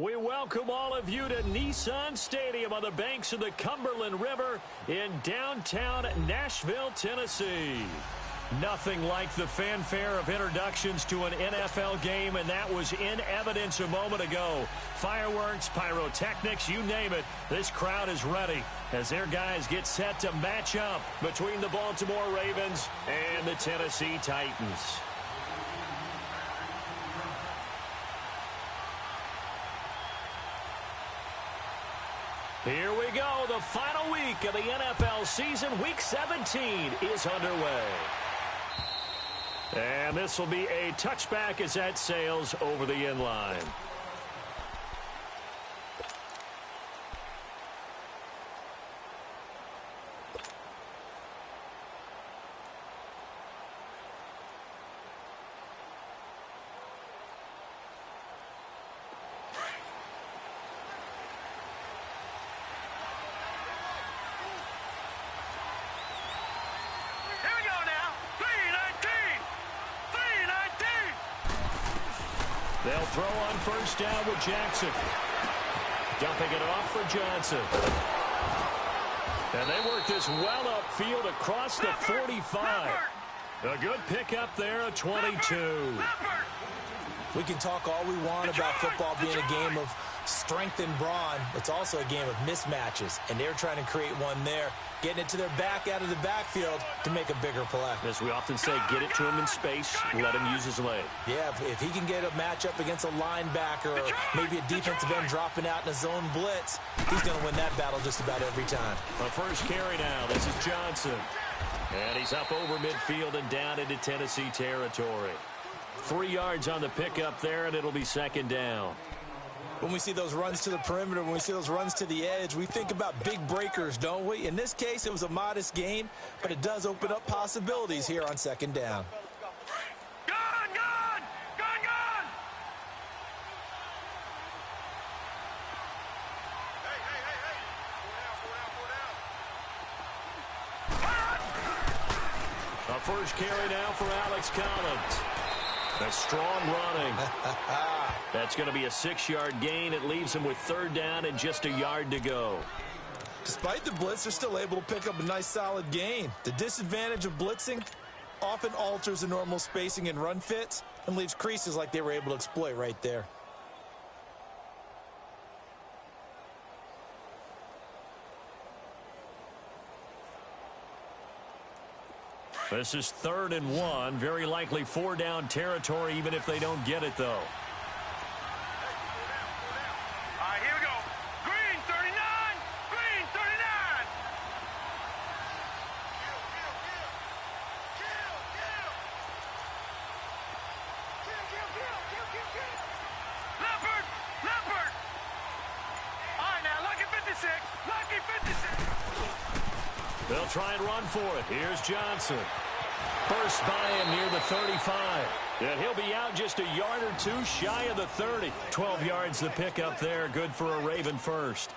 We welcome all of you to Nissan Stadium on the banks of the Cumberland River in downtown Nashville, Tennessee. Nothing like the fanfare of introductions to an NFL game, and that was in evidence a moment ago. Fireworks, pyrotechnics, you name it. This crowd is ready as their guys get set to match up between the Baltimore Ravens and the Tennessee Titans. Here we go. The final week of the NFL season. Week 17 is underway. And this will be a touchback as that sails over the end line. They'll throw on first down with Jackson. Dumping it off for Johnson. And they work this well upfield across the 45. A good pickup there at 22. We can talk all we want about football being a game of strength and brawn. It's also a game of mismatches, and they're trying to create one there, getting it to their back out of the backfield to make a bigger play. As we often say, get it to him in space, let him use his leg. Yeah, if he can get a matchup against a linebacker or maybe a defensive end dropping out in a zone blitz, he's going to win that battle just about every time. A first carry now. This is Johnson. And he's up over midfield and down into Tennessee territory. 3 yards on the pickup there, and it'll be second down. When we see those runs to the perimeter, when we see those runs to the edge, we think about big breakers, don't we? In this case, it was a modest gain, but it does open up possibilities here on second down. A first carry now for Alex Collins. A strong running. That's going to be a 6-yard gain. It leaves him with third down and just a yard to go. Despite the blitz, they're still able to pick up a nice solid gain. The disadvantage of blitzing often alters the normal spacing and run fits and leaves creases like they were able to exploit right there. This is 3rd and 1. Very likely 4-down territory, even if they don't get it, though. All right, here we go. Green 39. Green 39. Leopard. Leopard. All right, now, lucky 56. Lucky 56. They'll try and run for it. Here's Johnson. First by him near the 35. And he'll be out just a yard or two shy of the 30. 12 yards the pickup there. Good for a Raven first.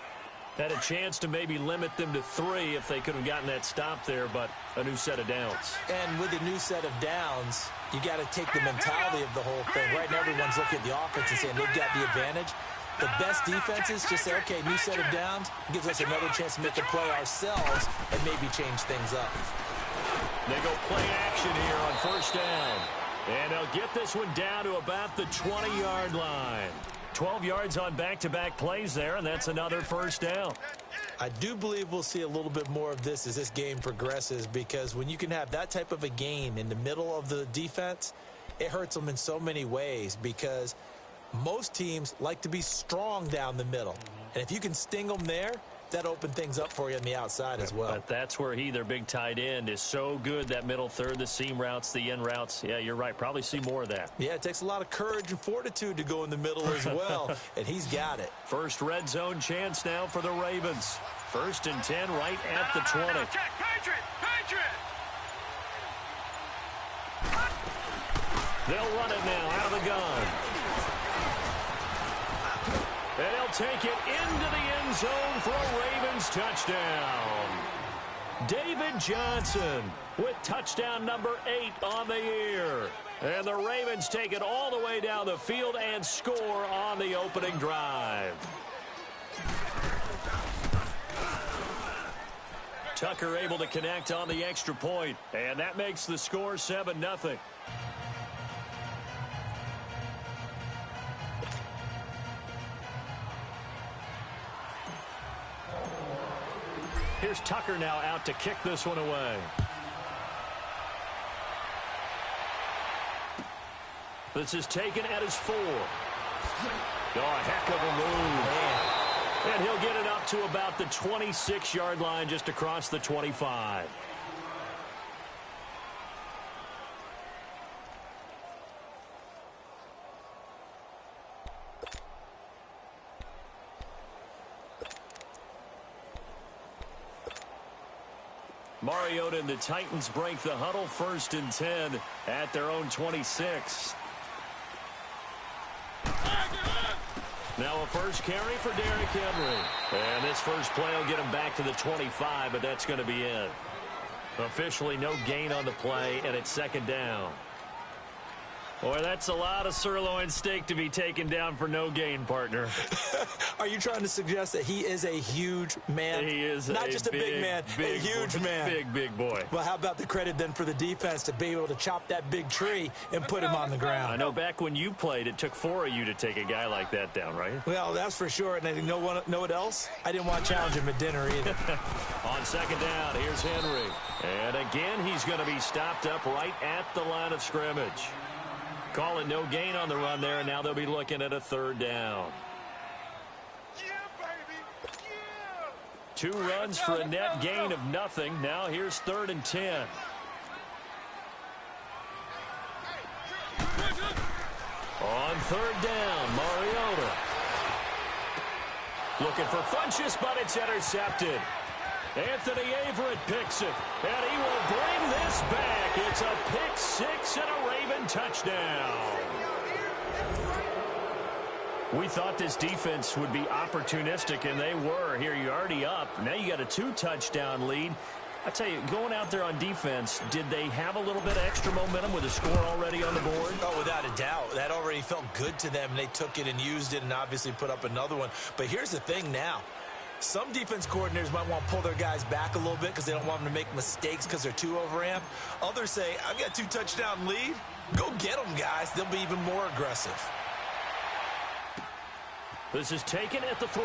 Had a chance to maybe limit them to 3 if they could have gotten that stop there, but a new set of downs. And with a new set of downs, you got to take the mentality of the whole thing. Right now, everyone's looking at the offense and saying they've got the advantage. The best defenses just say, okay, new set of downs, gives us another chance to make a play ourselves and maybe change things up. They go play action here on first down. And they'll get this one down to about the 20-yard line. 12 yards on back-to-back plays there, and that's another first down. I do believe we'll see a little bit more of this as this game progresses, because when you can have that type of a gain in the middle of the defense, it hurts them in so many ways, because most teams like to be strong down the middle. And if you can sting them there, that opened things up for you on the outside as well. But that's where their big tight end, is so good, that middle third, the seam routes, the in routes. Yeah, you're right. Probably see more of that. Yeah, it takes a lot of courage and fortitude to go in the middle as well, and he's got it. First red zone chance now for the Ravens. 1st and 10 right at the 20. Check, Patriot! Patriot! They'll run it now out of the gun. And he'll take it into the end zone for a Ravens touchdown. David Johnson with touchdown number 8 on the year. And the Ravens take it all the way down the field and score on the opening drive. Tucker able to connect on the extra point, and that makes the score 7-0. Here's Tucker now out to kick this one away. This is taken at his 4. Oh, a heck of a move. Man. And he'll get it up to about the 26-yard line, just across the 25. Mariota and the Titans break the huddle, 1st and 10 at their own 26. Now a first carry for Derrick Henry. And this first play will get him back to the 25, but that's going to be it. Officially no gain on the play, and it's 2nd down. Boy, that's a lot of sirloin steak to be taken down for no gain, partner. Are you trying to suggest that he is a huge man? He is not just a big man, a huge man. Big boy. Well, how about the credit then for the defense to be able to chop that big tree and put him on the ground? I know back when you played, it took 4 of you to take a guy like that down, right? Well, that's for sure. And you know what else? I didn't want to challenge him at dinner either. On 2nd down, here's Henry. And again, he's going to be stopped up right at the line of scrimmage. Calling no gain on the run there, and now they'll be looking at a 3rd down. Yeah, baby. Yeah. 2 runs for a net gain of nothing. Now here's 3rd and 10. On 3rd down, Mariota. Looking for Funchess, but it's intercepted. Anthony Averett picks it, and he will bring this back. It's a pick 6 and a Raven touchdown. We thought this defense would be opportunistic, and they were. Here, you're already up. Now you got a 2-touchdown lead. I tell you, going out there on defense, did they have a little bit of extra momentum with a score already on the board? Oh, without a doubt. That already felt good to them. They took it and used it and obviously put up another one. But here's the thing now. Some defense coordinators might want to pull their guys back a little bit because they don't want them to make mistakes because they're too overamped. Others say, I've got a 2-touchdown lead. Go get them, guys. They'll be even more aggressive. This is taken at the 3.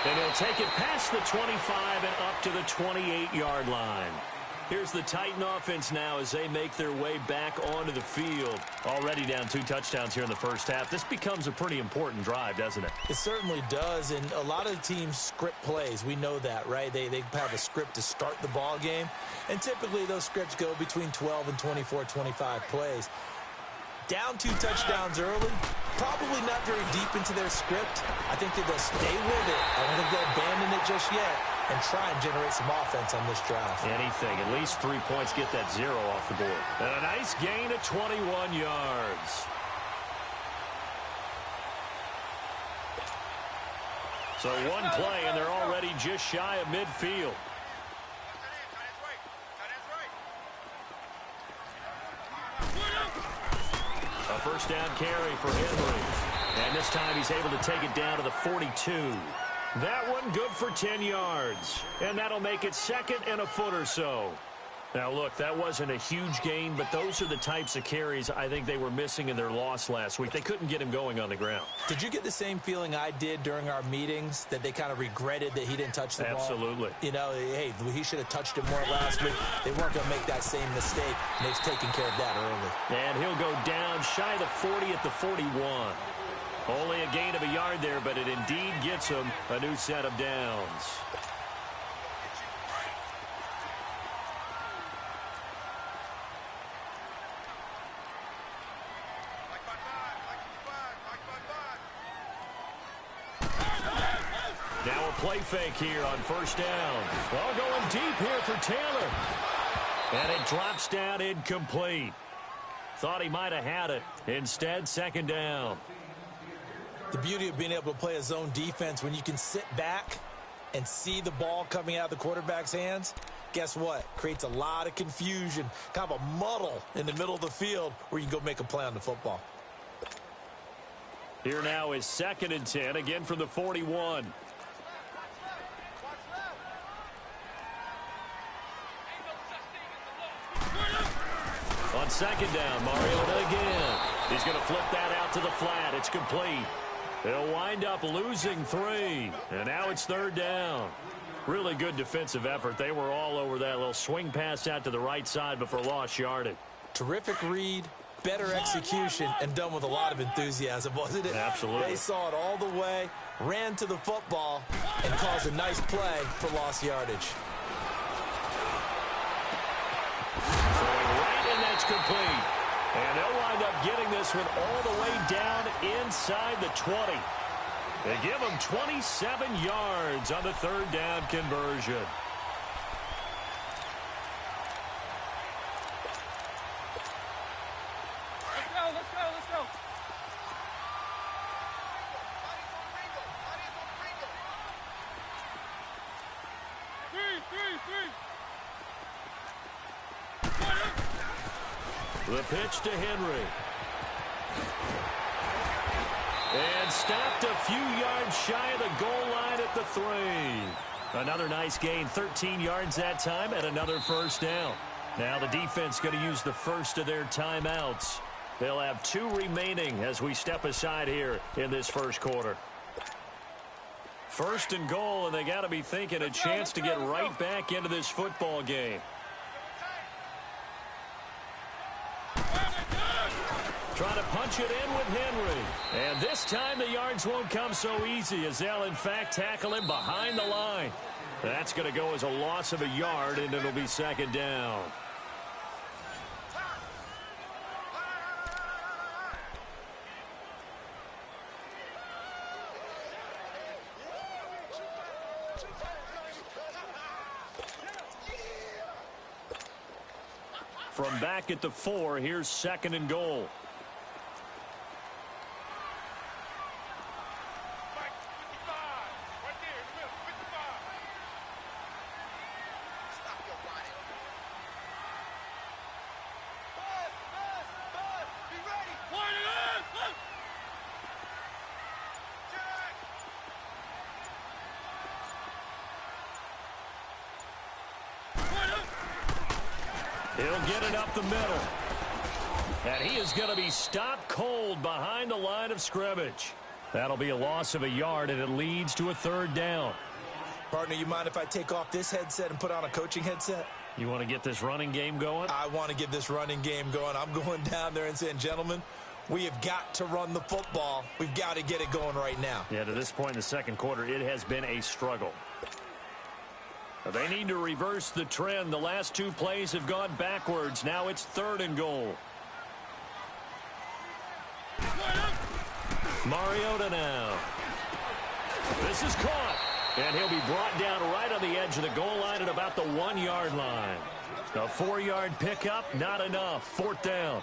And he'll take it past the 25 and up to the 28-yard line. Here's the Titan offense now as they make their way back onto the field. Already down 2 touchdowns here in the first half. This becomes a pretty important drive, doesn't it? It certainly does, and a lot of teams script plays. We know that, right? They have a script to start the ball game, and typically those scripts go between 12 and 24, 25 plays. Down 2 touchdowns early, probably not very deep into their script. I think that they'll stay with it. I don't think they'll abandon it just yet and try and generate some offense on this drive. Anything. At least 3 points, get that 0 off the board. And a nice gain of 21 yards. So one play, and they're already just shy of midfield. A first down carry for Henry. And this time he's able to take it down to the 42. That one good for 10 yards. And that'll make it 2nd and a foot or so. Now, look, that wasn't a huge gain, but those are the types of carries I think they were missing in their loss last week. They couldn't get him going on the ground. Did you get the same feeling I did during our meetings, that they kind of regretted that he didn't touch the ball? Absolutely. You know, hey, he should have touched it more last week. They weren't going to make that same mistake, and they've taken care of that early. And he'll go down shy of the 40 at the 41. Only a gain of a yard there, but it indeed gets him a new set of downs. Now a play fake here on first down. All going deep here for Taylor. And it drops down incomplete. Thought he might have had it. Instead, 2nd down. The beauty of being able to play a zone defense when you can sit back and see the ball coming out of the quarterback's hands, guess what? Creates a lot of confusion, kind of a muddle in the middle of the field where you can go make a play on the football. Here now is 2nd and 10, again from the 41. On 2nd down, Mariota again. He's going to flip that out to the flat. It's complete. They'll wind up losing 3. And now it's 3rd down. Really good defensive effort. They were all over that little swing pass out to the right side before lost yardage. Terrific read, better execution, and done with a lot of enthusiasm, wasn't it? Absolutely. They saw it all the way, ran to the football, and caused a nice play for lost yardage. Complete. And they'll wind up getting this one all the way down inside the 20. They give them 27 yards on the 3rd down conversion. Let's go. Three. The pitch to Henry. And stopped a few yards shy of the goal line at the 3. Another nice gain, 13 yards that time, and another 1st down. Now the defense going to use the first of their timeouts. They'll have 2 remaining as we step aside here in this first quarter. 1st and goal, and they got to be thinking a chance to get right back into this football game. Trying to punch it in with Henry. And this time the yards won't come so easy as they'll, in fact, tackle him behind the line. That's going to go as a loss of a yard, and it'll be 2nd down. From back at the 4, here's 2nd and goal. He'll get it up the middle. And he is going to be stopped cold behind the line of scrimmage. That'll be a loss of a yard, and it leads to a 3rd down. Partner, you mind if I take off this headset and put on a coaching headset? You want to get this running game going? I want to get this running game going. I'm going down there and saying, gentlemen, we have got to run the football. We've got to get it going right now. Yeah, to this point in the 2nd quarter, it has been a struggle. They need to reverse the trend. The last 2 plays have gone backwards. Now it's 3rd and goal. Mariota now. This is caught. And he'll be brought down right on the edge of the goal line at about the 1-yard line. A 4-yard pickup, not enough. 4th down.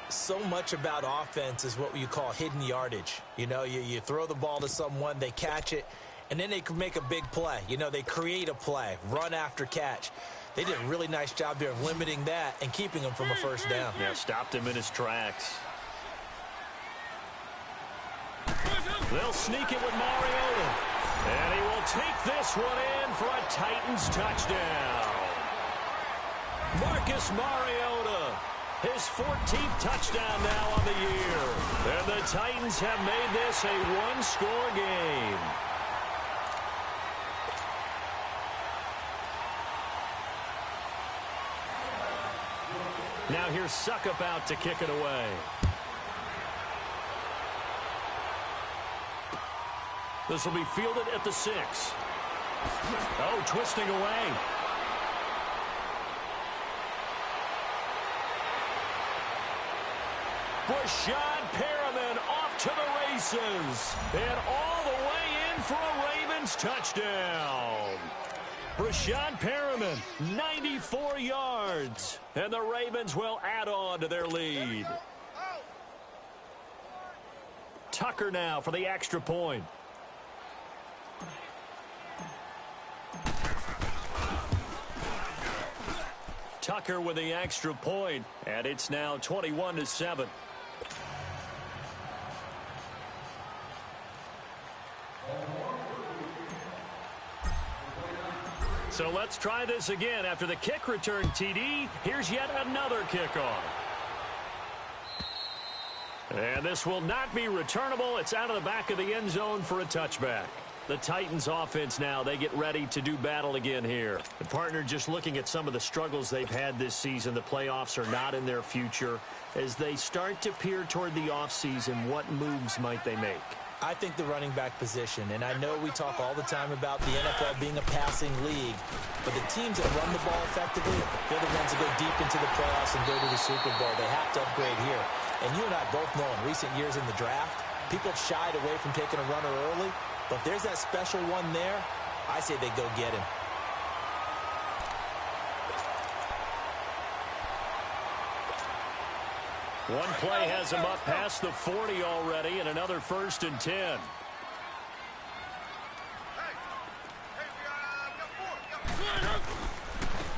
So much about offense is what you call hidden yardage. You know, you throw the ball to someone, they catch it, and then they can make a big play. You know, they create a play, run after catch. They did a really nice job there of limiting that and keeping him from a 1st down. Yeah, stopped him in his tracks. They'll sneak it with Mariota. And he will take this one in for a Titans touchdown. Marcus Mariota, his 14th touchdown now on the year. And the Titans have made this a 1-score game. Now here's Suckup out to kick it away. This will be fielded at the 6. Oh, twisting away. Brashad Perriman off to the races. And all the way in for a Ravens touchdown. Brashad Perriman, 94 yards. And the Ravens will add on to their lead. Tucker now for the extra point. Tucker with the extra point, and it's now 21-7. So let's try this again. After the kick return TD, here's yet another kickoff. And this will not be returnable. It's out of the back of the end zone for a touchback. The Titans offense now, they get ready to do battle again here. The partner just looking at some of the struggles they've had this season. The playoffs are not in their future. As they start to peer toward the offseason, what moves might they make? I think the running back position, and I know we talk all the time about the NFL being a passing league, but the teams that run the ball effectively, they're the ones that go deep into the playoffs and go to the Super Bowl. They have to upgrade here. And you and I both know in recent years in the draft, people have shied away from taking a runner early, but if there's that special one there, I say they go get him. One play has him up past the 40 already, and another 1st and 10.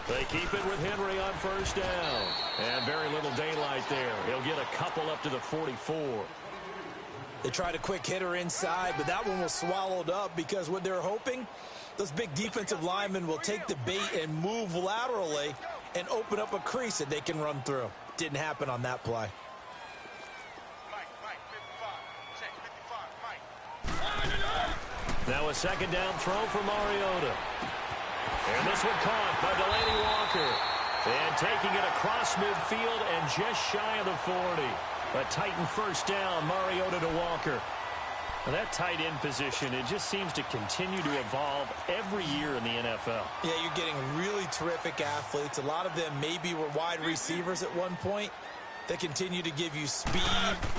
They keep it with Henry on 1st down. And very little daylight there. He'll get a couple up to the 44. They tried a quick hitter inside, but that one was swallowed up because what they're hoping, those big defensive linemen will take the bait and move laterally and open up a crease that they can run through. Didn't happen on that play. Now a 2nd down throw for Mariota. And this one caught by Delaney Walker. And taking it across midfield and just shy of the 40. A Titan 1st down, Mariota to Walker. Well, that tight end position, it just seems to continue to evolve every year in the NFL. Yeah, you're getting really terrific athletes. A lot of them maybe were wide receivers at one point. They continue to give you speed,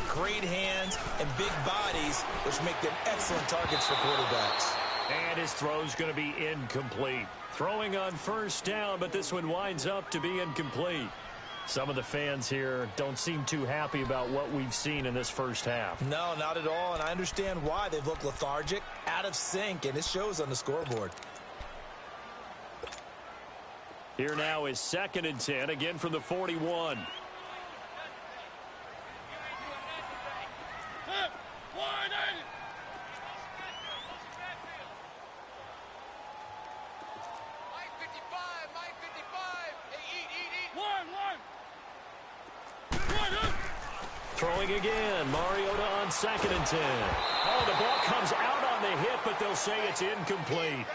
great hands, and big bodies, which make them excellent targets for quarterbacks. And his throw's going to be incomplete. Throwing on 1st down, but this one winds up to be incomplete. Some of the fans here don't seem too happy about what we've seen in this first half. No, not at all, and I understand why. They've looked lethargic, out of sync, and it shows on the scoreboard. Here now is 2nd and 10, again from the 41. Throwing again, Mariota on 2nd and 10. Oh, the ball comes out on the hit, but they'll say it's incomplete.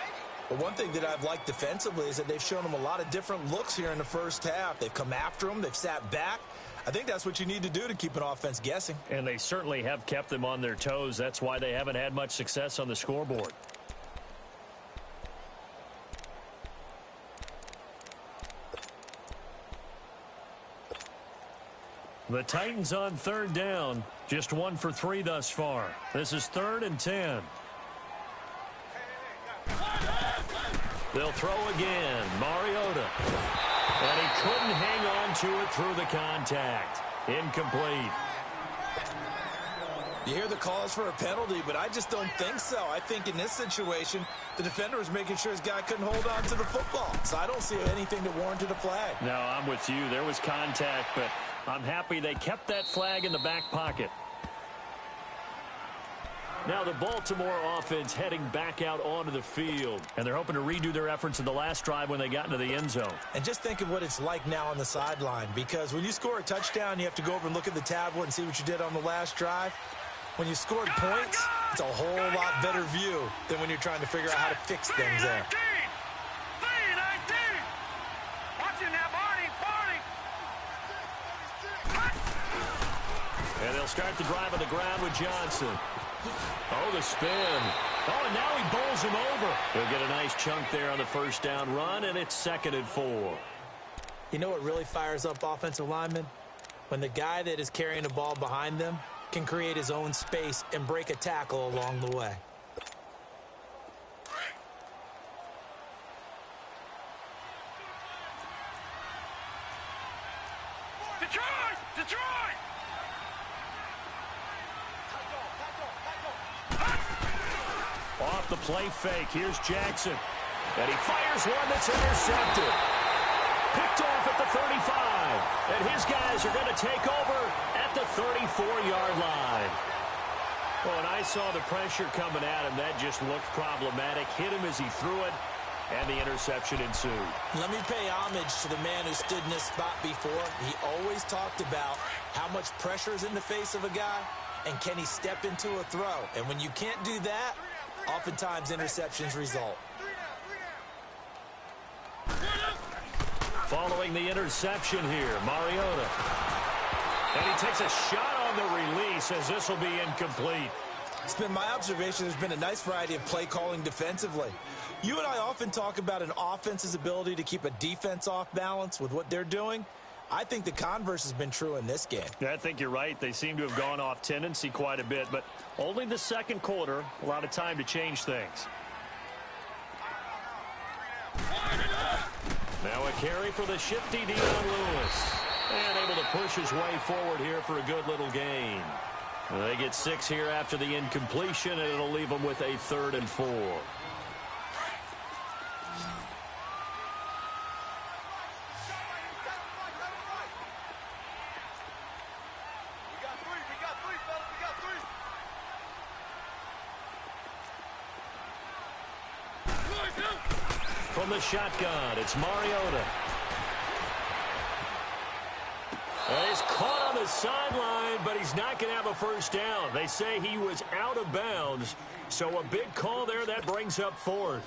Well, one thing that I've liked defensively is that they've shown them a lot of different looks here in the first half. They've come after them. They've sat back. I think that's what you need to do to keep an offense guessing. And they certainly have kept them on their toes. That's why they haven't had much success on the scoreboard. The Titans on 3rd down. Just 1 for 3 thus far. This is 3rd and 10. They'll throw again. Mariota. And he couldn't hang on to it through the contact. Incomplete. You hear the calls for a penalty, but I just don't think so. I think in this situation, the defender was making sure his guy couldn't hold on to the football. So I don't see anything that warranted a flag. No, I'm with you. There was contact, but I'm happy they kept that flag in the back pocket. Now the Baltimore offense heading back out onto the field. And they're hoping to redo their efforts in the last drive when they got into the end zone. And just think of what it's like now on the sideline. Because when you score a touchdown, you have to go over and look at the tablet and see what you did on the last drive. When you scored points, it's a whole lot better view than when you're trying to figure out how to fix things there. And they'll start the drive on the ground with Johnson. Oh, the spin. Oh, and now he bowls him over. He'll get a nice chunk there on the 1st down run, and it's 2nd and 4. You know what really fires up offensive linemen? When the guy that is carrying the ball behind them can create his own space and break a tackle along the way. Detroit! Detroit! Off the play fake, here's Jackson. And he fires one that's intercepted. Picked off at the 35. And his guys are going to take over at the 34-yard line. Well, when I saw the pressure coming at him, that just looked problematic. Hit him as he threw it, and the interception ensued. Let me pay homage to the man who stood in this spot before. He always talked about how much pressure is in the face of a guy, and can he step into a throw. And when you can't do that, oftentimes interceptions result. Following the interception here, Mariota. And he takes a shot on the release as this will be incomplete. It's been my observation there's been a nice variety of play calling defensively. You and I often talk about an offense's ability to keep a defense off balance with what they're doing. I think the converse has been true in this game. Yeah, I think you're right. They seem to have gone off tendency quite a bit, but only the second quarter, a lot of time to change things. Now a carry for the shifty Dion Lewis. And able to push his way forward here for a good little gain. They get 6 here after the incompletion, and it'll leave them with a 3rd and 4. From the shotgun, it's Mariota. And he's caught on the sideline, but he's not going to have a first down. They say he was out of bounds, so a big call there that brings up 4th.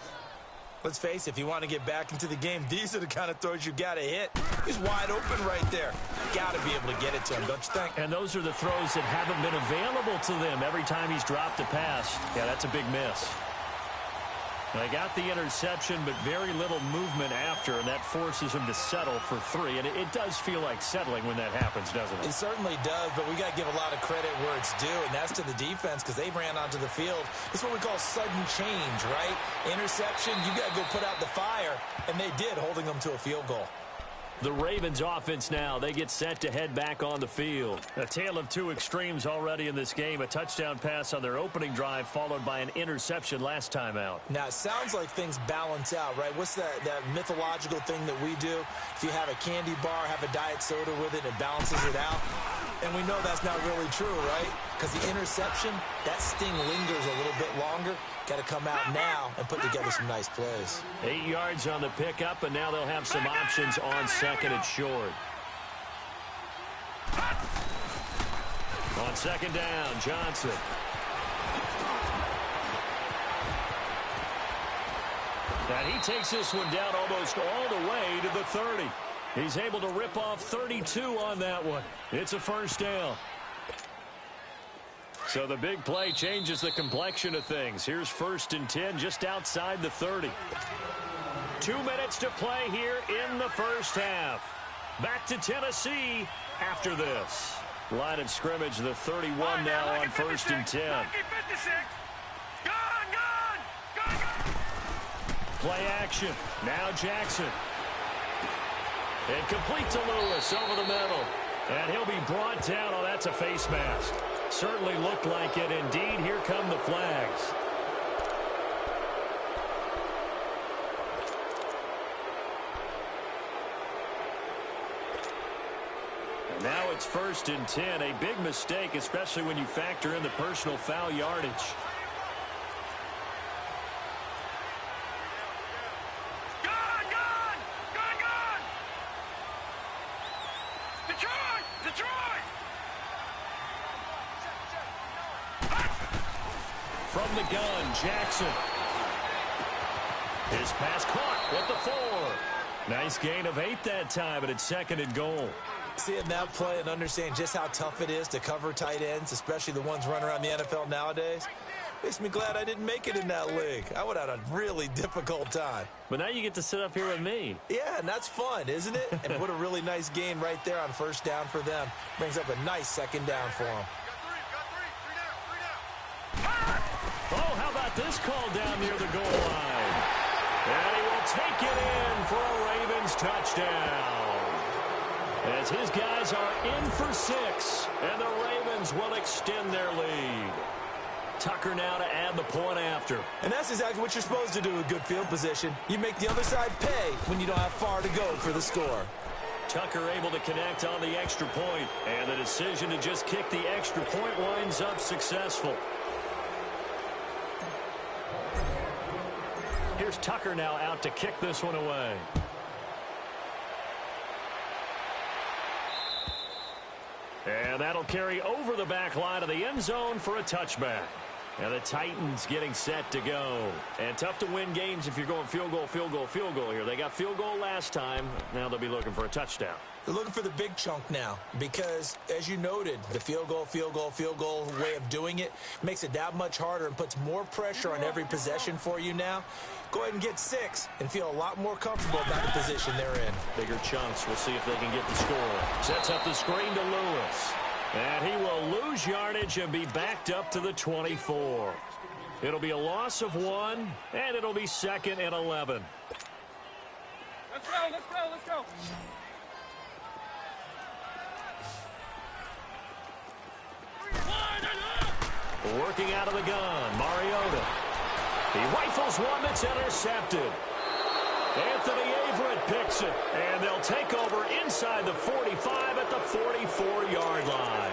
Let's face it, if you want to get back into the game, these are the kind of throws you got to hit. He's wide open right there. Got to be able to get it to him, don't you think? And those are the throws that haven't been available to them every time he's dropped a pass. Yeah, that's a big miss. They got the interception, but very little movement after, and that forces him to settle for 3. And it does feel like settling when that happens, doesn't it? It certainly does, but we got to give a lot of credit where it's due, and that's to the defense because they ran onto the field. This is what we call sudden change, right? Interception, you got to go put out the fire, and they did, holding them to a field goal. The Ravens offense now, they get set to head back on the field. A tale of two extremes already in this game. A touchdown pass on their opening drive followed by an interception last time out. Now, it sounds like things balance out, right? What's that mythological thing that we do? If you have a candy bar, have a diet soda with it, it balances it out. And we know that's not really true, right? Because the interception, that sting lingers a little bit longer. Got to come out now and put together some nice plays. 8 yards on the pickup, and now they'll have some options on 2nd and short. On 2nd down, Johnson. And he takes this one down almost all the way to the 30. He's able to rip off 32 on that one. It's a first down. So the big play changes the complexion of things. Here's 1st and 10 just outside the 30. 2 minutes to play here in the first half. Back to Tennessee after this. Line of scrimmage, the 31 now on 1st and 10. Play action. Now Jackson. And complete to Lewis over the middle. And he'll be brought down. Oh, that's a face mask. Certainly looked like it. Indeed, here come the flags. And now it's 1st and 10. A big mistake, especially when you factor in the personal foul yardage. From the gun, Jackson. His pass caught with the 4. Nice gain of 8 that time, but it's 2nd and goal. Seeing that play and understand just how tough it is to cover tight ends, especially the ones running around the NFL nowadays, makes me glad I didn't make it in that league. I would have had a really difficult time. But now you get to sit up here with me. Yeah, and that's fun, isn't it? And what a really nice gain right there on 1st down for them. Brings up a nice 2nd down for them. Oh, how about this call down near the goal line? And he will take it in for a Ravens touchdown. As his guys are in for 6, and the Ravens will extend their lead. Tucker now to add the point after. And that's exactly what you're supposed to do with good field position. You make the other side pay when you don't have far to go for the score. Tucker able to connect on the extra point, and the decision to just kick the extra point winds up successful. Here's Tucker now out to kick this one away. And that'll carry over the back line of the end zone for a touchback. And the Titans getting set to go. And tough to win games if you're going field goal, field goal, field goal here. They got field goal last time. Now they'll be looking for a touchdown. They're looking for the big chunk now because, as you noted, the field goal way of doing it makes it that much harder and puts more pressure on every possession for you now. Go ahead and get 6 and feel a lot more comfortable about the position they're in. Bigger chunks. We'll see if they can get the score. Sets up the screen to Lewis. And he will lose yardage and be backed up to the 24. It'll be a loss of 1, and it'll be 2nd and 11. Let's go, let's go, let's go. Working out of the gun, Mariota. He rifles one that's intercepted. Anthony Averett picks it, and they'll take over inside the 45 at the 44-yard line.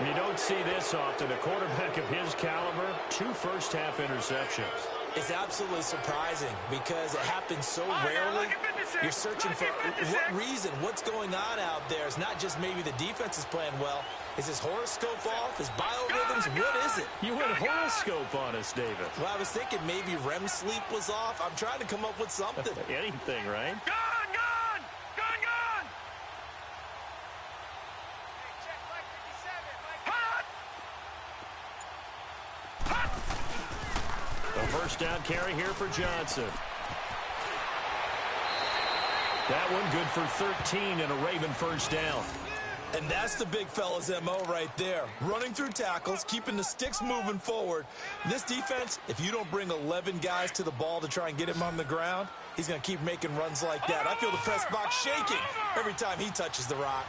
You don't see this often. A quarterback of his caliber, 2 first-half interceptions. It's absolutely surprising because it happens so rarely. You're searching for what reason, what's going on out there. It's not just maybe the defense is playing well. Is his horoscope off? His biorhythms? What is it? You went horoscope on us, David. Well, I was thinking maybe REM sleep was off. I'm trying to come up with something. Anything, right? Gone, gone, gone, gone. Hot. Hot. The first down carry here for Johnson. That one good for 13 and a Raven first down. And that's the big fella's MO right there. Running through tackles, keeping the sticks moving forward. This defense, if you don't bring 11 guys to the ball to try and get him on the ground, he's going to keep making runs like that. I feel the press box shaking every time he touches the rock.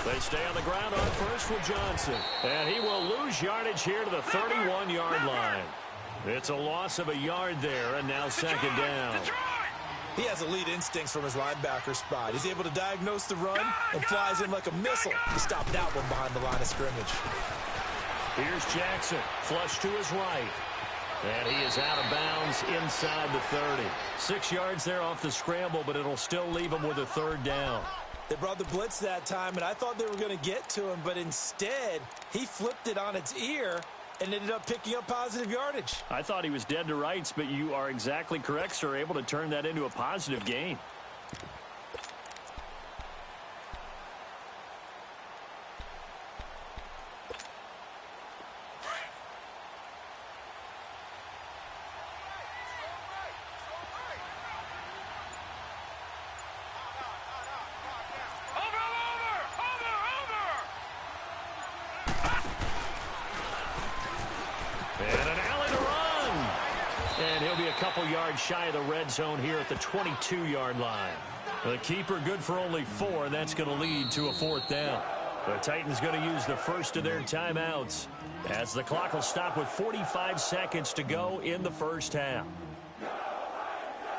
They stay on the ground on first with Johnson. And he will lose yardage here to the 31-yard line. It's a loss of a yard there, and now 2nd down. He has elite instincts from his linebacker spot. He's able to diagnose the run and flies in like a missile to stop that one behind the line of scrimmage. Here's Jackson, flush to his right. And he is out of bounds inside the 30. 6 yards there off the scramble, but it'll still leave him with a 3rd down. They brought the blitz that time, and I thought they were going to get to him, but instead, he flipped it on its ear and ended up picking up positive yardage. I thought he was dead to rights, but you are exactly correct, sir, able to turn that into a positive gain. Couple yards shy of the red zone here at the 22-yard line. The keeper good for only 4, and that's going to lead to a 4th down. The Titans going to use the first of their timeouts as the clock will stop with 45 seconds to go in the first half.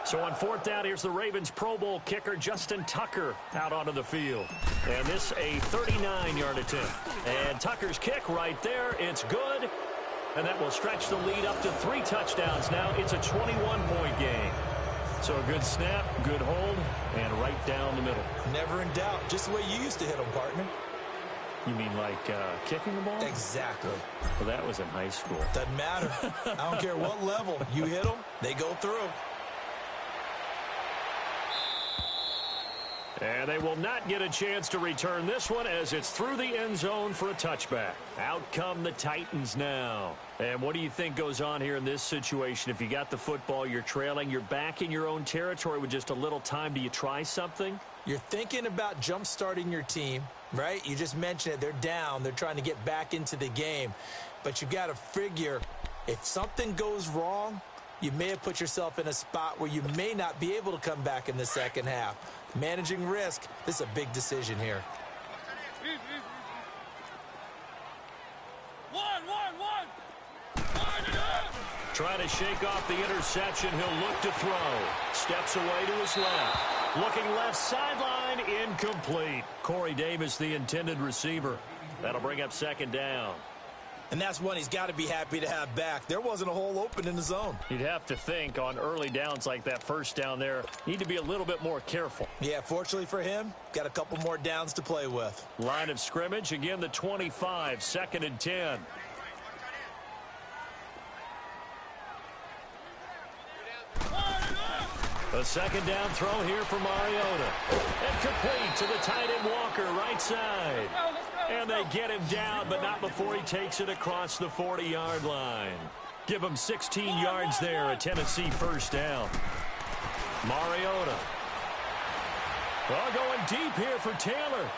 So on 4th down, here's the Ravens Pro Bowl kicker Justin Tucker out onto the field. And this a 39-yard attempt. And Tucker's kick right there. It's good. And that will stretch the lead up to 3 touchdowns now. It's a 21-point game. So a good snap, good hold, and right down the middle. Never in doubt. Just the way you used to hit them, partner. You mean like kicking the ball? Exactly. Well, that was in high school. Doesn't matter. I don't care what level. You hit them, they go through. And they will not get a chance to return this one as it's through the end zone for a touchback. Out come the Titans now. And what do you think goes on here in this situation? If you got the football, you're trailing, you're back in your own territory with just a little time. Do you try something? You're thinking about jump-starting your team, right? You just mentioned it. They're down. They're trying to get back into the game. But you've got to figure if something goes wrong, you may have put yourself in a spot where you may not be able to come back in the second half. Managing risk, this is a big decision here. One. Trying to shake off the interception. He'll look to throw. Steps away to his left. Looking left sideline, incomplete. Corey Davis, the intended receiver. That'll bring up second down. And that's one he's got to be happy to have back. There wasn't a hole open in the zone. You'd have to think on early downs like that first down there, need to be a little bit more careful. Yeah, fortunately for him, got a couple more downs to play with. Line of scrimmage, again the 25, 2nd and 10. A second down throw here for Mariota. And complete to the tight end Walker, right side. And they get him down, but not before he takes it across the 40-yard line. Give him 16 yards there, a Tennessee first down. Mariota. Well, going deep here for Taylor.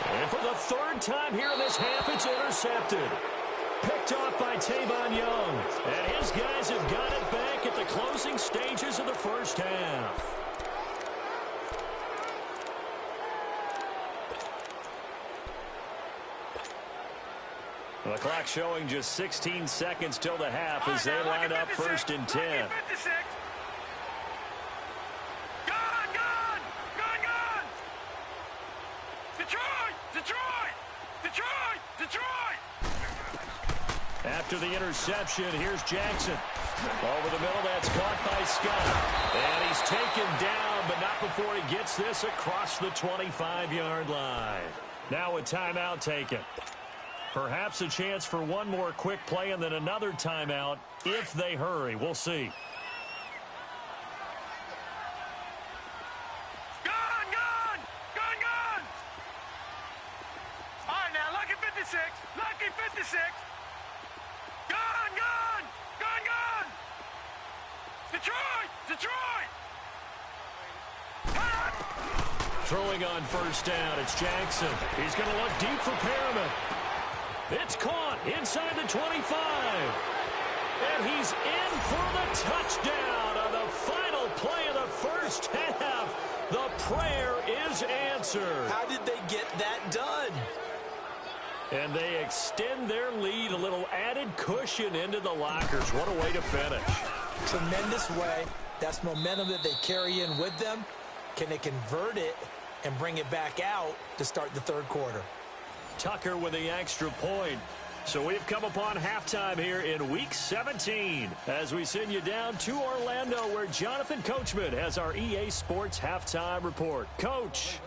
And for the third time here in this half, it's intercepted. Picked off by Tavon Young. And his guys have got it back at the closing stages of the first half. The clock showing just 16 seconds till the half as they line up 1st and 10. After the interception, here's Jackson. Over the middle, that's caught by Scott. And he's taken down, but not before he gets this across the 25-yard line. Now a timeout taken. Perhaps a chance for one more quick play and then another timeout if they hurry. We'll see. All right, now, lucky 56. Lucky 56. Gun. Detroit. Throwing on first down, it's Jackson. He's going to look deep for Perriman. It's caught inside the 25. And he's in for the touchdown on the final play of the first half. The prayer is answered. How did they get that done? And they extend their lead, a little added cushion into the lockers. What a way to finish. Tremendous way. That's momentum that they carry in with them. Can they convert it and bring it back out to start the third quarter? Tucker with the extra point. So we've come upon halftime here in Week 17 as we send you down to Orlando where Jonathan Coachman has our EA Sports Halftime Report. Coach.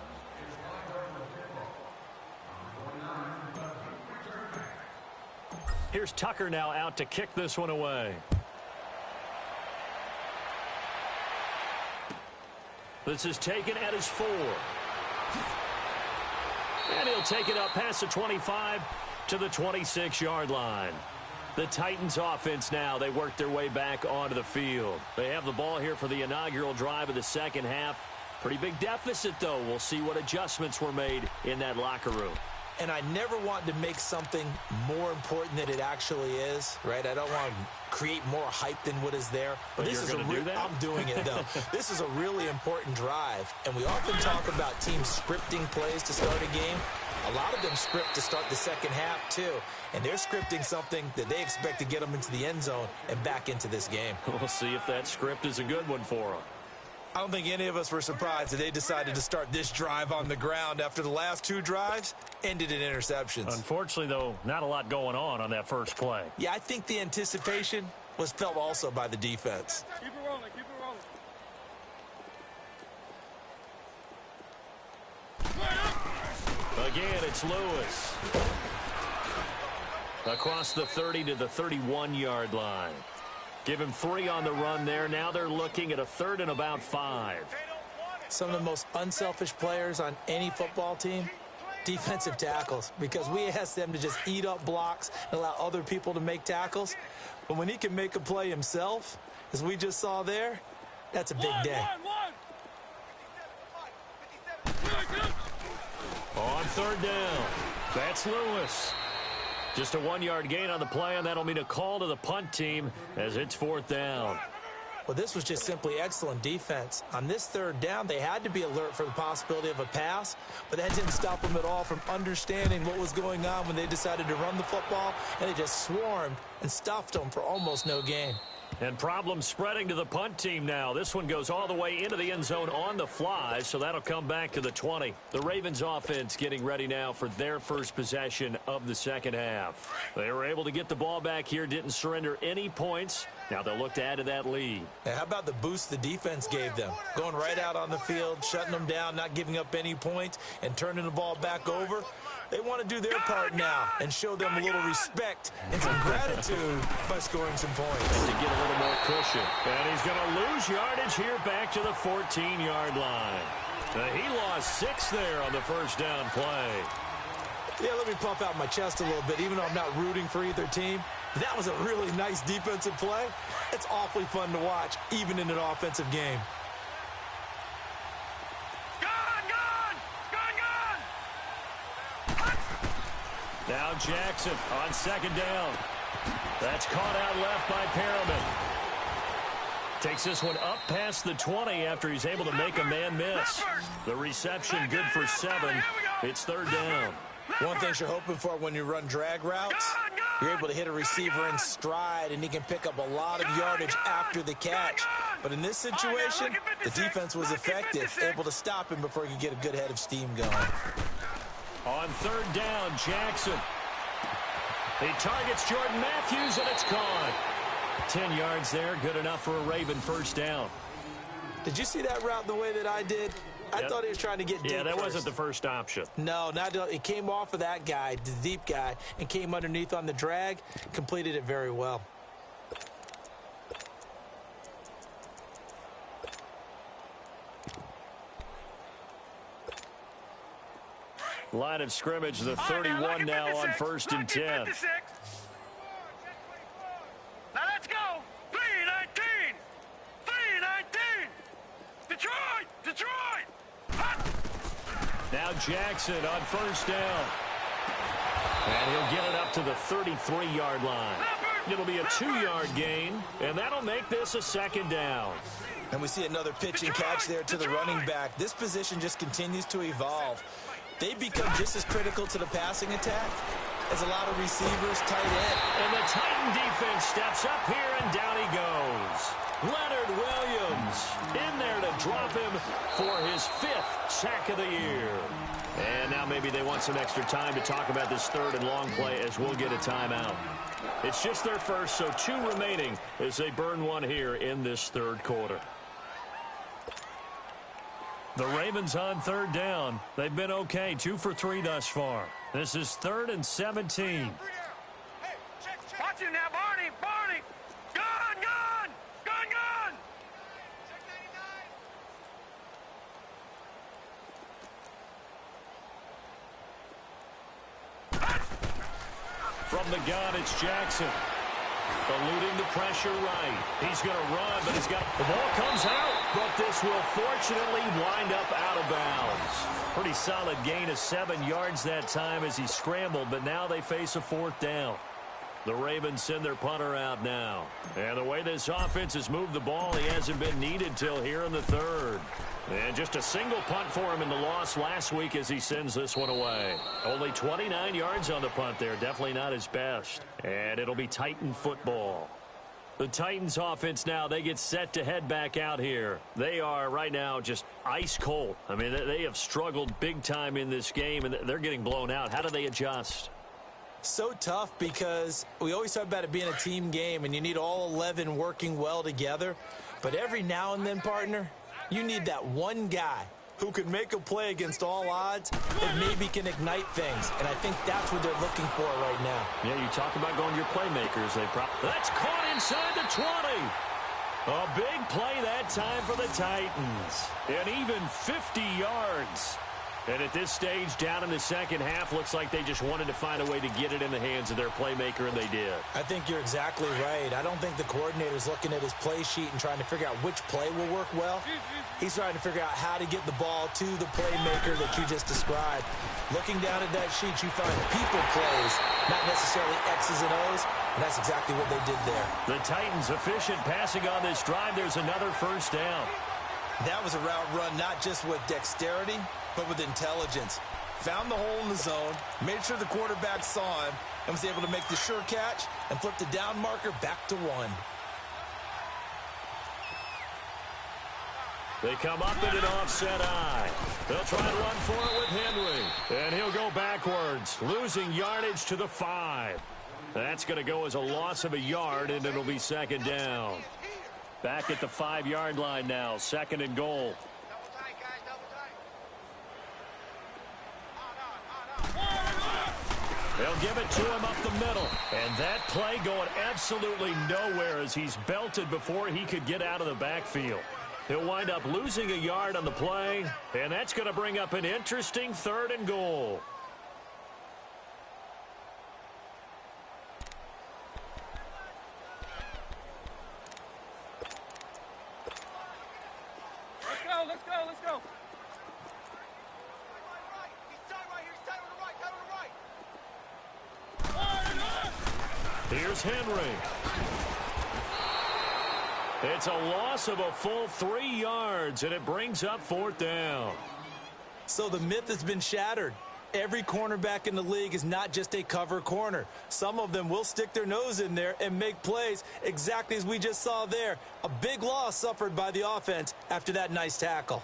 Here's Tucker now out to kick this one away. This is taken at his 4. And he'll take it up past the 25 to the 26-yard line. The Titans offense now, they work their way back onto the field. They have the ball here for the inaugural drive of the second half. Pretty big deficit, though. We'll see what adjustments were made in that locker room. And I never want to make something more important than it actually is, right? I don't want to create more hype than what is there. But this is I'm doing it, though. This is a really important drive. And we often talk about teams scripting plays to start a game. A lot of them script to start the second half, too. And they're scripting something that they expect to get them into the end zone and back into this game. We'll see if that script is a good one for them. I don't think any of us were surprised that they decided to start this drive on the ground after the last 2 drives ended in interceptions. Unfortunately, though, not a lot going on that first play. Yeah, I think the anticipation was felt also by the defense. Keep it rolling. Again, it's Lewis. Across the 30 to the 31-yard line. Give him 3 on the run there. Now they're looking at a 3rd and about 5. Some of the most unselfish players on any football team, defensive tackles, because we ask them to just eat up blocks and allow other people to make tackles. But when he can make a play himself, as we just saw there, that's a big day. On 3rd down, that's Lewis. Just a 1-yard gain on the play, and that'll mean a call to the punt team as it's 4th down. Well, this was just simply excellent defense. On this third down, they had to be alert for the possibility of a pass, but that didn't stop them at all from understanding what was going on when they decided to run the football, and they just swarmed and stuffed them for almost no gain. And problems spreading to the punt team now. This one goes all the way into the end zone on the fly, so that'll come back to the 20. The Ravens offense getting ready now for their first possession of the second half. They were able to get the ball back here, didn't surrender any points. Now they'll look to add to that lead. Now, how about the boost the defense gave them? Going right out on the field, shutting them down, not giving up any points, and turning the ball back over. They want to do their part now and show them a little respect and some gratitude by scoring some points. To get a little more cushion. And he's going to lose yardage here back to the 14-yard line. He lost 6 there on the first down play. Yeah, let me pump out my chest a little bit, even though I'm not rooting for either team. That was a really nice defensive play. It's awfully fun to watch, even in an offensive game. Now Jackson on second down. That's caught out left by Perriman. Takes this one up past the 20 after he's able to make a man miss. The reception good for 7. It's third down. One thing you're hoping for when you run drag routes, you're able to hit a receiver in stride, and he can pick up a lot of yardage after the catch. But in this situation, the defense was effective, able to stop him before he could get a good head of steam going. On third down, Jackson. He targets Jordan Matthews, and it's gone. 10 yards there, good enough for a Raven first down. Did you see that route the way that I did? I thought he was trying to get deep. Yeah, that first. wasn't the first option. No, it came off of that guy, the deep guy, and came underneath on the drag, completed it very well. Line of scrimmage, the 31 now on first and 10. Now let's go. 3-19. 3-19. Detroit. Now Jackson on first down. And he'll get it up to the 33-yard line. It'll be a 2-yard gain, and that'll make this a second down. And we see another pitch and catch there to the running back. This position just continues to evolve. They become just as critical to the passing attack as a lot of receivers, tight end. And the Titan defense steps up here, and down he goes. Leonard Williams in there to drop him for his 5th sack of the year. And now maybe they want some extra time to talk about this third and long play as we'll get a timeout. It's just their first, so 2 remaining as they burn one here in this third quarter. The Ravens on third down. They've been okay, 2 for 3 thus far. This is 3rd and 17. Watch him now, Barney. Gun. From the gun, it's Jackson. Eluding the pressure right. He's going to run, but the ball comes out. But this will fortunately wind up out of bounds. Pretty solid gain of 7 yards that time as he scrambled, but now they face a 4th down. The Ravens send their punter out now. And the way this offense has moved the ball, he hasn't been needed till here in the third. And just a single punt for him in the loss last week as he sends this one away. Only 29 yards on the punt there. Definitely not his best. And it'll be Titan football. The Titans offense now, they get set to head back out here. They are right now just ice cold. I mean, they have struggled big time in this game, and they're getting blown out. How do they adjust? So tough because we always talk about it being a team game, and you need all 11 working well together. But every now and then, partner, you need that one guy who can make a play against all odds and maybe can ignite things. And I think that's what they're looking for right now. Yeah, you talk about going to your playmakers. That's caught inside the 20. A big play that time for the Titans. And even 50 yards. And at this stage, down in the second half, looks like they just wanted to find a way to get it in the hands of their playmaker, and they did. I think you're exactly right. I don't think the coordinator's looking at his play sheet and trying to figure out which play will work well. He's trying to figure out how to get the ball to the playmaker that you just described. Looking down at that sheet, you find people plays, not necessarily X's and O's, and that's exactly what they did there. The Titans efficient passing on this drive. There's another first down. That was a route run not just with dexterity, but with intelligence. Found the hole in the zone, made sure the quarterback saw him, and was able to make the sure catch and flip the down marker back to 1. They come up in an offset eye. They'll try and run for it with Henry. And he'll go backwards, losing yardage to the 5. That's going to go as a loss of a yard, and it'll be second down. Back at the 5-yard line now, 2nd and goal. They'll give it to him up the middle. And that play going absolutely nowhere as he's belted before he could get out of the backfield. He'll wind up losing a yard on the play, and that's going to bring up an interesting 3rd and goal. Let's go. Here's Henry. It's a loss of a full 3 yards, and it brings up 4th down. So the myth has been shattered. Every cornerback in the league is not just a cover corner. Some of them will stick their nose in there and make plays exactly as we just saw there. A big loss suffered by the offense after that nice tackle.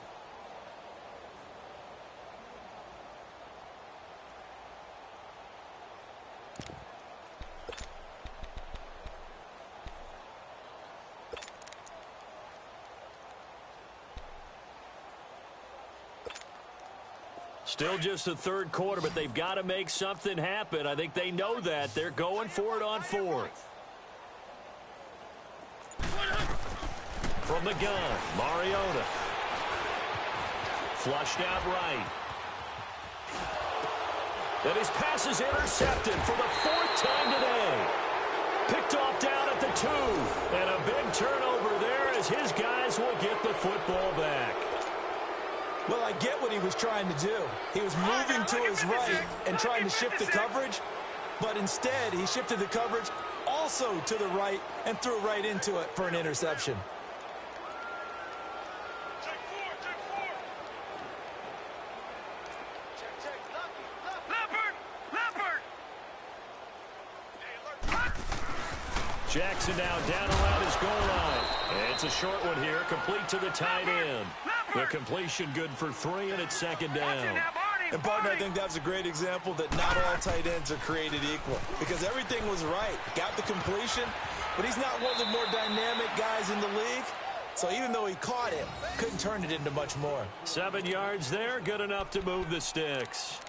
Still just the 3rd quarter, but they've got to make something happen. I think they know that. They're going for it on 4th. From the gun, Mariota. Flushed out right. And his pass is intercepted for the 4th time today. Picked off down at the 2. And a big turnover there as his guys will get the football back. Well, I get what he was trying to do. He was moving to his right and trying to shift the coverage, but instead he shifted the coverage also to the right and threw right into it for an interception. Jackson now down around his goal line. It's a short one here, complete to the tight end. The completion good for 3, and it's 2nd down. And, partner, I think that's a great example that not all tight ends are created equal because everything was right. Got the completion, but he's not one of the more dynamic guys in the league. So even though he caught it, couldn't turn it into much more. 7 yards there, good enough to move the sticks.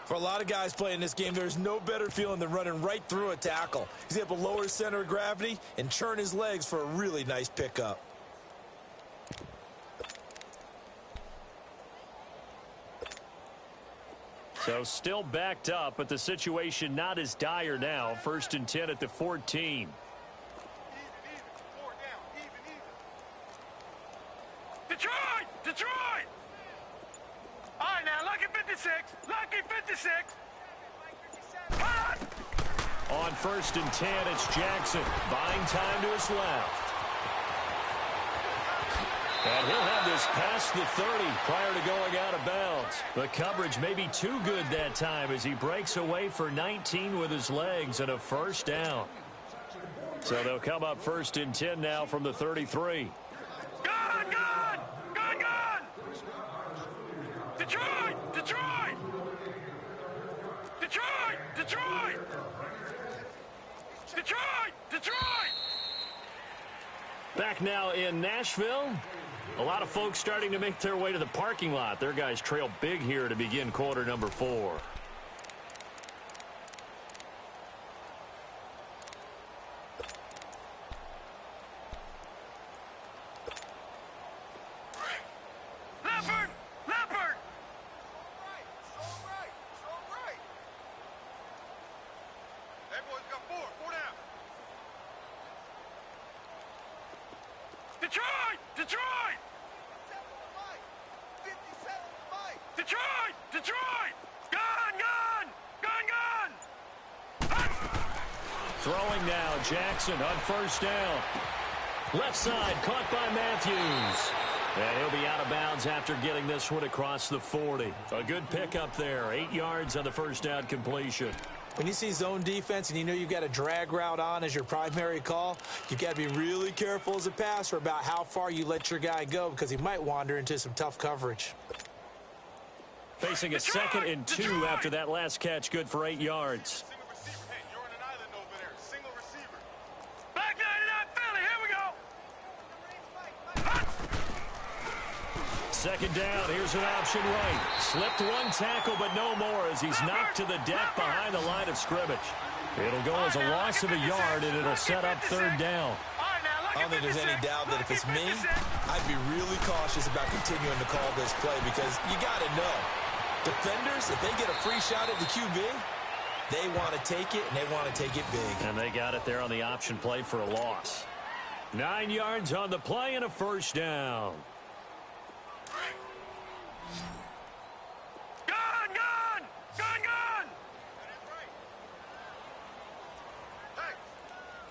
For a lot of guys playing this game, there's no better feeling than running right through a tackle. He's able to lower his center of gravity and churn his legs for a really nice pickup. So still backed up, but the situation not as dire now. 1st and 10 at the 14. Detroit! All right, now, lucky 56. Lucky 56. Hot! On 1st and 10, it's Jackson. Buying time to his left. And he'll have this past the 30 prior to going out of bounds. The coverage may be too good that time as he breaks away for 19 with his legs and a 1st down. So they'll come up 1st and 10 now from the 33. Gone! Detroit! Back now in Nashville. A lot of folks starting to make their way to the parking lot. Their guys trail big here to begin quarter number 4. Leopard! Detroit! Detroit! Detroit! Detroit! Gun! Gun! Gun! Gun! Throwing now, Jackson on first down. Left side, caught by Matthews. And he'll be out of bounds after getting this one across the 40. A good pickup there. 8 yards on the first down completion. When you see zone defense and you know you've got a drag route on as your primary call, you've got to be really careful as a passer about how far you let your guy go because he might wander into some tough coverage. Facing a 2nd and 2 after that last catch, good for 8 yards. Back 99 Philly, here we go! Second down, here's an option right. Slipped one tackle, but no more as he's knocked to the deck behind the line of scrimmage. It'll go as a loss of a yard, and it'll set up third down. I don't think there's any doubt that if it's me, I'd be really cautious about continuing to call this play because you got to know. Defenders, if they get a free shot at the QB, they want to take it, and they want to take it big. And they got it there on the option play for a loss. 9 yards on the play and a first down. Gun! Gun! Gun! Gun!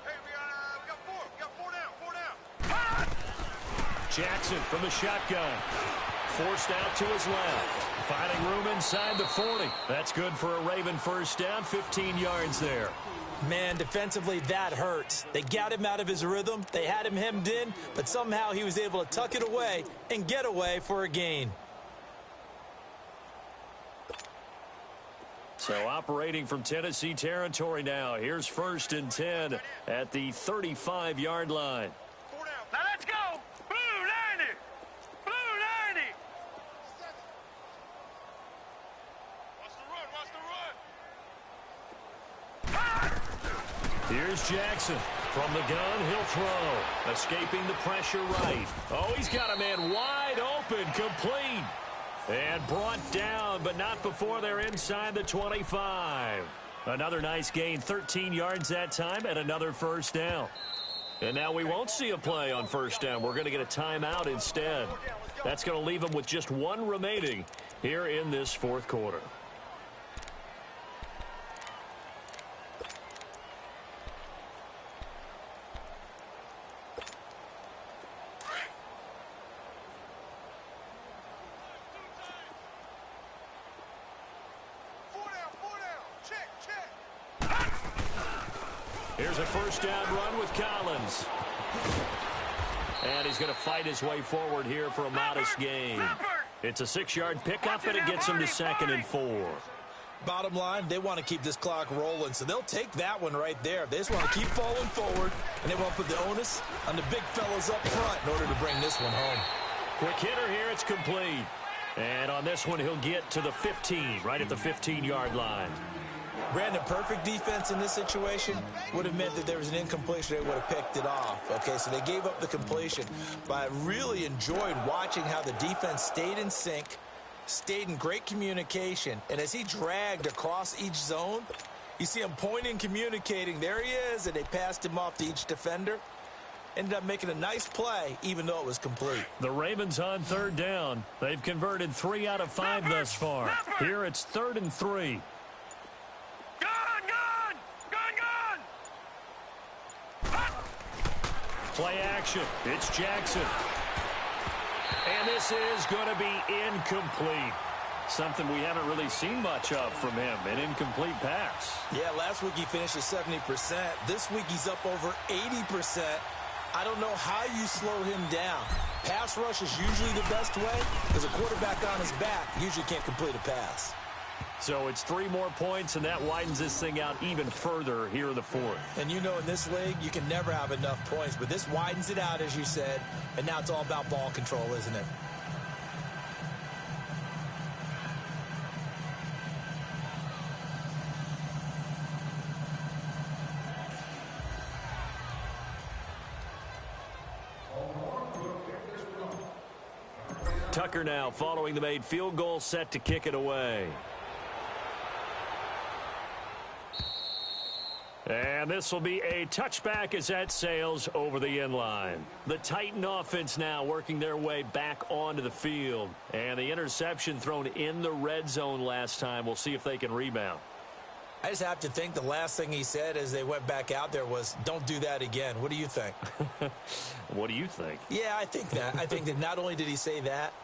Hey, we got four down. Jackson from the shotgun. Forced out to his left. Finding room inside the 40. That's good for a Raven first down, 15 yards there. Man, defensively, that hurts. They got him out of his rhythm. They had him hemmed in, but somehow he was able to tuck it away and get away for a gain. So operating from Tennessee territory now. Here's 1st and 10 at the 35-yard line. Now let's go! Blue 90! Blue 90! Watch the run! Here's Jackson. From the gun, he'll throw. Escaping the pressure right. Oh, he's got a man wide open, complete. And brought down, but not before they're inside the 25. Another nice gain, 13 yards that time, and another first down. And now we won't see a play on first down. We're going to get a timeout instead. That's going to leave them with just one remaining here in this fourth quarter. Here's a first down run with Collins. And he's going to fight his way forward here for a modest gain. It's a 6-yard pickup, and it gets him to 2nd and 4. Bottom line, they want to keep this clock rolling, so they'll take that one right there. They just want to keep falling forward, and they want to put the onus on the big fellas up front in order to bring this one home. Quick hitter here, it's complete. And on this one, he'll get to the 15, right at the 15-yard line. Brandon, perfect defense in this situation would have meant that there was an incompletion. They would have picked it off. Okay, so they gave up the completion. But I really enjoyed watching how the defense stayed in sync, stayed in great communication. And as he dragged across each zone, you see him pointing, communicating. There he is, and they passed him off to each defender. Ended up making a nice play, even though it was complete. The Ravens on third down. They've converted 3 out of 5 thus far. Here it's 3rd and 3. Play action. It's Jackson. And this is going to be incomplete. Something we haven't really seen much of from him, an incomplete pass. Yeah, last week he finished at 70%. This week he's up over 80%. I don't know how you slow him down. Pass rush is usually the best way because a quarterback on his back usually can't complete a pass. So it's 3 more points, and that widens this thing out even further here in the fourth. And you know in this league, you can never have enough points, but this widens it out, as you said, and now it's all about ball control, isn't it? Tucker now following the made field goal, set to kick it away. And this will be a touchback as that sails over the end line. The Titan offense now working their way back onto the field. And the interception thrown in the red zone last time. We'll see if they can rebound. I just have to think the last thing he said as they went back out there was, don't do that again. What do you think? What do you think? Yeah, I think that. I think that not only did he say that,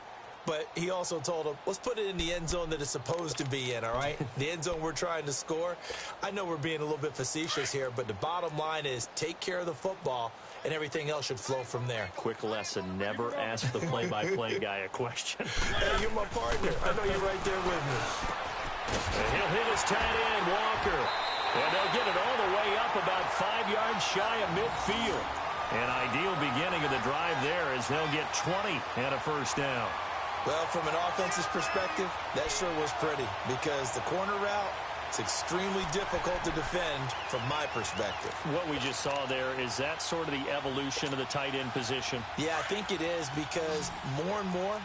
but he also told him, let's put it in the end zone that it's supposed to be in, all right? The end zone we're trying to score. I know we're being a little bit facetious here, but the bottom line is take care of the football, and everything else should flow from there. Quick lesson, never ask the play-by-play guy a question. Hey, you're my partner. I know you're right there with me. And he'll hit his tight end, Walker. And they'll get it all the way up about 5 yards shy of midfield. An ideal beginning of the drive there as they'll get 20 and a first down. Well, from an offensive perspective, that sure was pretty because the corner route is extremely difficult to defend from my perspective. What we just saw there, is that sort of the evolution of the tight end position? Yeah, I think it is because more and more,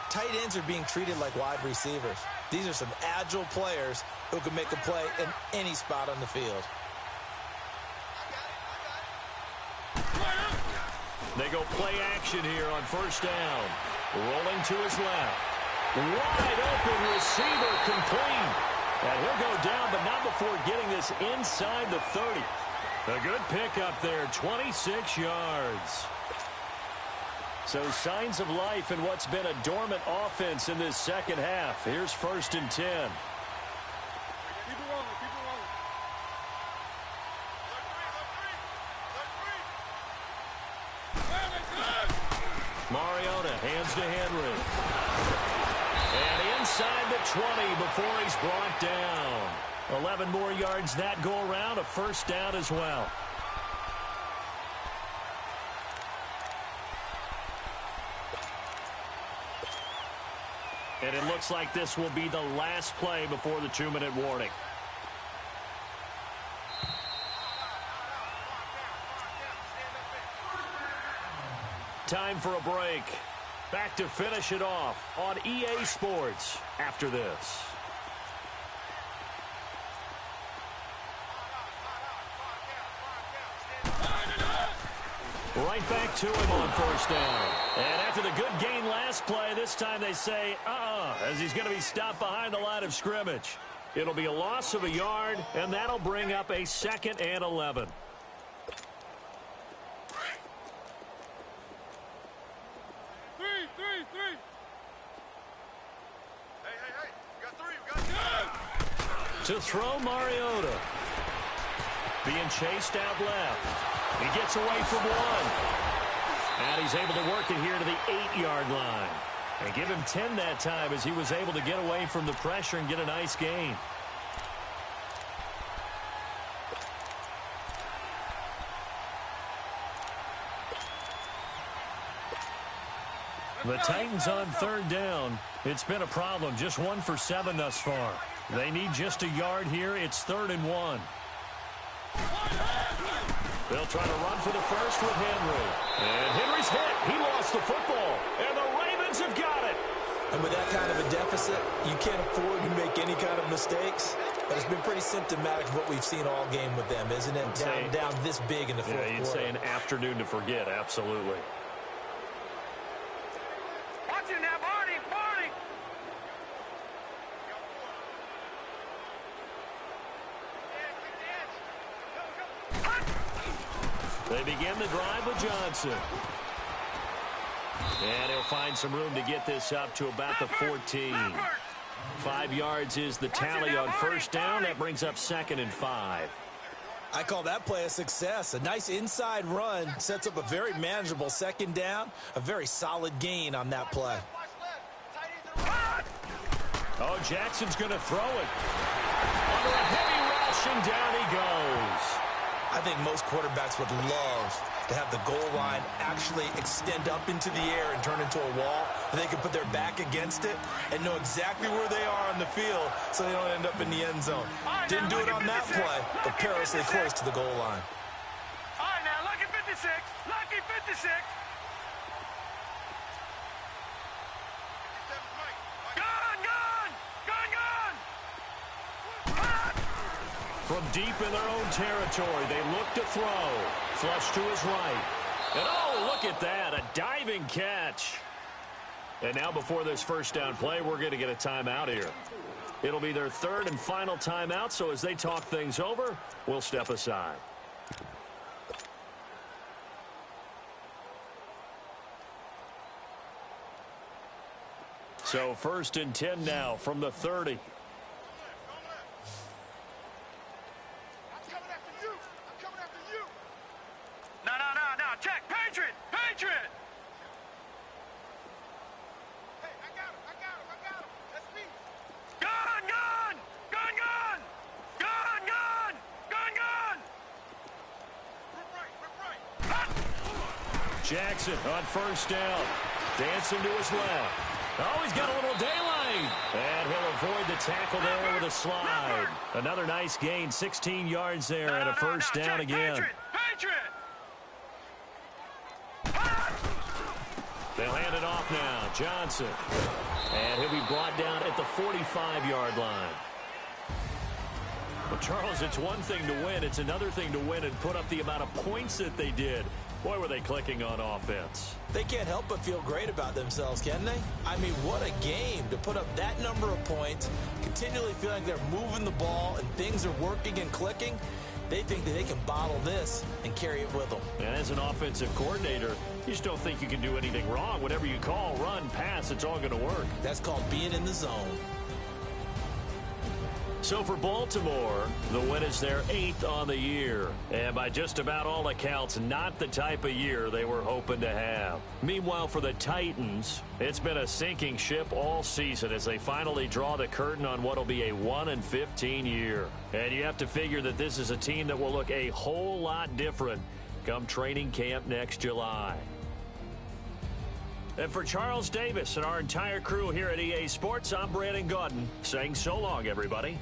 tight ends are being treated like wide receivers. These are some agile players who can make a play in any spot on the field. They go play action here on first down. Rolling to his left. Wide open receiver complete. And he'll go down, but not before getting this inside the 30. A good pickup there, 26 yards. So signs of life in what's been a dormant offense in this second half. Here's 1st and 10. Keep it rolling, keep it rolling. Mariota hands to Henry. And inside the 20 before he's brought down. 11 more yards that go around, a first down as well. And it looks like this will be the last play before the 2-minute warning. Time for a break. Back to finish it off on EA Sports after this. Right back to him on first down. And after the good gain last play, this time they say, as he's going to be stopped behind the line of scrimmage. It'll be a loss of a yard, and that'll bring up a 2nd and 11. Three. Hey. We got 3. To throw Mariota. Being chased out left. He gets away from one. And he's able to work it here to the 8-yard line. And give him 10 that time as he was able to get away from the pressure and get a nice gain. The Titans on 3rd down. It's been a problem. Just 1 for 7 thus far. They need just a yard here. It's 3rd and 1. They'll try to run for the first with Henry. And Henry's hit. He lost the football. And the Ravens have got it. And with that kind of a deficit, you can't afford to make any kind of mistakes. But it's been pretty symptomatic of what we've seen all game with them, isn't it? Down this big in the fourth quarter. Yeah, you'd say an afternoon to forget. Absolutely. Watch it now, Barney. They begin the drive with Johnson. And he'll find some room to get this up to about the 14. 5 yards is the tally on first down. That brings up 2nd and 5. I call that play a success. A nice inside run sets up a very manageable 2nd down. A very solid gain on that play. Oh, Jackson's going to throw it. Under a heavy rush, and down he goes. I think most quarterbacks would love to have the goal line actually extend up into the air and turn into a wall. And they can put their back against it and know exactly where they are on the field so they don't end up in the end zone. Didn't do it on that play, but perilously close to the goal line. All right, now, lucky 56. Lucky 56. From deep in their own territory, they look to throw. Flush to his right. And oh, look at that, a diving catch. And now before this first down play, we're going to get a timeout here. It'll be their third and final timeout, so as they talk things over, we'll step aside. So 1st and 10 now from the 30. No, check, Patriot, Patriot! Hey, I got him, that's me. Gun! Rip right. Jackson on first down. Dancing to his left. Oh, he's got a little daylight. And he'll avoid the tackle there with a slide. Another nice gain, 16 yards there and a first down again. Patriot! They'll hand it off now. Johnson. And he'll be brought down at the 45-yard line. Well, Charles, it's one thing to win. It's another thing to win and put up the amount of points that they did. Boy, were they clicking on offense. They can't help but feel great about themselves, can they? I mean, what a game to put up that number of points, continually feeling like they're moving the ball and things are working and clicking. They think that they can bottle this and carry it with them. And as an offensive coordinator, you just don't think you can do anything wrong. Whatever you call, run, pass, it's all going to work. That's called being in the zone. So for Baltimore, the win is their 8th on the year. And by just about all accounts, not the type of year they were hoping to have. Meanwhile, for the Titans, it's been a sinking ship all season as they finally draw the curtain on what will be a 1-15 year. And you have to figure that this is a team that will look a whole lot different come training camp next July. And for Charles Davis and our entire crew here at EA Sports, I'm Brandon Gaudin saying so long, everybody.